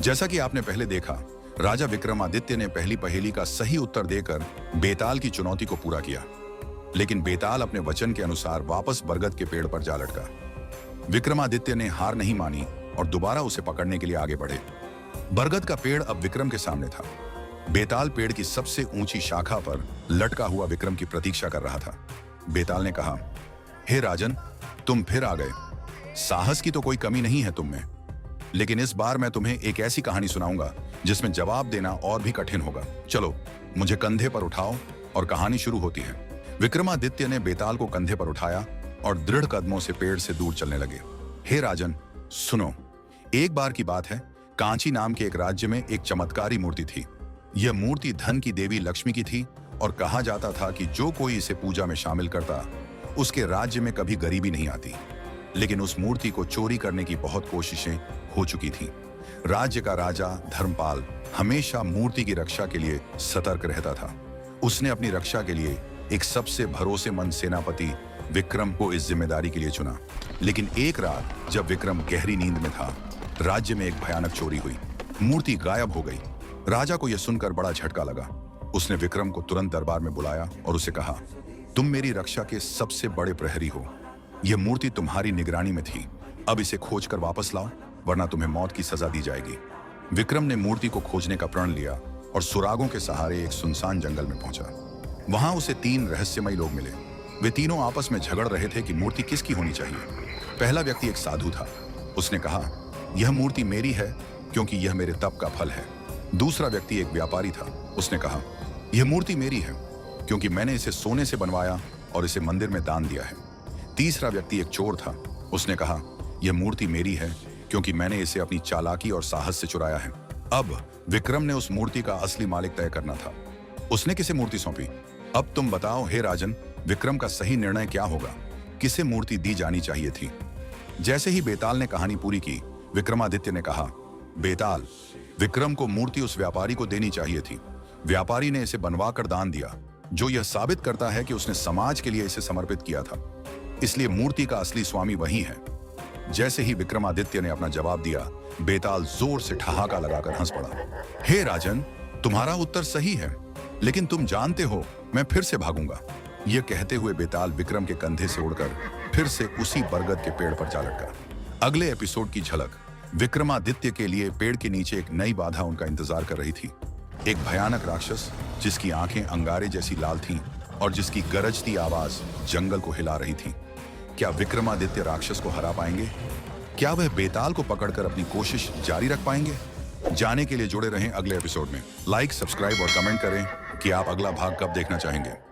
जैसा कि आपने पहले देखा, राजा विक्रमादित्य ने पहली पहेली का सही उत्तर देकर बेताल की चुनौती को पूरा किया, लेकिन बेताल अपने वचन के अनुसार वापस बरगद के पेड़ पर जा लटका। विक्रमादित्य ने हार नहीं मानी और दोबारा उसे पकड़ने के लिए आगे बढ़े। बरगद का पेड़ अब विक्रम के सामने था। बेताल पेड़ की सबसे ऊंची शाखा पर लटका हुआ विक्रम की प्रतीक्षा कर रहा था। बेताल ने कहा, हे राजन, तुम फिर आ गए। साहस की तो कोई कमी नहीं है तुम में, लेकिन इस बार मैं तुम्हें एक ऐसी कहानी सुनाऊंगा जिसमें जवाब देना और भी कठिन होगा। चलो, मुझे कंधे पर उठाओ और कहानी शुरू होती है। विक्रमादित्य ने बेताल को कंधे पर उठाया और दृढ़ कदमों से पेड़ से दूर चलने लगे। हे राजन, सुनो। एक बार की बात है, कांची नाम के एक राज्य में एक चमत्कारी मूर्ति थी। यह मूर्ति धन की देवी लक्ष्मी की थी और कहा जाता था कि जो कोई इसे पूजा में शामिल करता, उसके राज्य में कभी गरीबी नहीं आती। लेकिन उस मूर्ति को चोरी करने की बहुत कोशिशें हो चुकी थीं। राज्य का राजा धर्मपाल हमेशा मूर्ति की रक्षा के लिए सतर्क रहता था। उसने अपनी रक्षा के लिए एक सबसे भरोसेमंद सेनापति विक्रम को इस जिम्मेदारी के लिए चुना। लेकिन एक रात जब विक्रम गहरी नींद में था, राज्य में एक भयानक चोरी हुई। मूर्ति गायब हो गई। राजा को यह सुनकर बड़ा झटका लगा। उसने विक्रम को तुरंत दरबार में बुलाया और उसे कहा, तुम मेरी रक्षा के सबसे बड़े प्रहरी हो। यह मूर्ति तुम्हारी निगरानी में थी। अब इसे खोजकर वापस लाओ, वरना तुम्हें मौत की सजा दी जाएगी। विक्रम ने मूर्ति को खोजने का प्रण लिया और सुरागों के सहारे एक सुनसान जंगल में पहुंचा। वहां उसे 3 रहस्यमयी लोग मिले। वे तीनों आपस में झगड़ रहे थे कि मूर्ति किसकी होनी चाहिए। पहला व्यक्ति एक साधु था। उसने कहा, यह मूर्ति मेरी है क्योंकि यह मेरे तप का फल है। दूसरा व्यक्ति एक व्यापारी था। उसने कहा, यह मूर्ति मेरी है क्योंकि मैंने इसे सोने से बनवाया और इसे मंदिर में दान दिया है। तीसरा व्यक्ति एक चोर था। उसने कहा, यह मूर्ति मेरी है क्योंकि मैंने इसे अपनी चालाकी और साहस से चुराया है। अब विक्रम ने उस मूर्ति का असली मालिक तय करना था। उसने किसे मूर्ति सौंपी? अब तुम बताओ हे राजन, विक्रम का सही निर्णय क्या होगा? किसे मूर्ति दी जानी चाहिए थी? जैसे ही बेताल ने कहानी पूरी की, विक्रमादित्य ने कहा, बेताल, विक्रम को मूर्ति उस व्यापारी को देनी चाहिए थी। व्यापारी ने इसे बनवा कर दान दिया, जो यह साबित करता है कि उसने समाज के लिए इसे समर्पित किया था। इसलिए मूर्ति का असली स्वामी वही है। जैसे ही विक्रमादित्य ने अपना जवाब दिया, बेताल जोर से ठहाका लगाकर हंस पड़ा। हे राजन, तुम्हारा उत्तर सही है, लेकिन तुम जानते हो मैं फिर से भागूंगा। यह कहते हुए बेताल विक्रम के कंधे से उड़कर फिर से उसी बरगद के पेड़ पर जा लटका। अगले एपिसोड की झलक। विक्रमादित्य के लिए पेड़ के नीचे एक नई बाधा उनका इंतजार कर रही थी। एक भयानक राक्षस जिसकी आंखें अंगारे जैसी लाल थीं और जिसकी गरजती आवाज जंगल को हिला रही थी। क्या विक्रमादित्य राक्षस को हरा पाएंगे? क्या वह बेताल को पकड़कर अपनी कोशिश जारी रख पाएंगे? जाने के लिए जुड़े रहें अगले एपिसोड में। लाइक, सब्सक्राइब और कमेंट करें कि आप अगला भाग कब देखना चाहेंगे।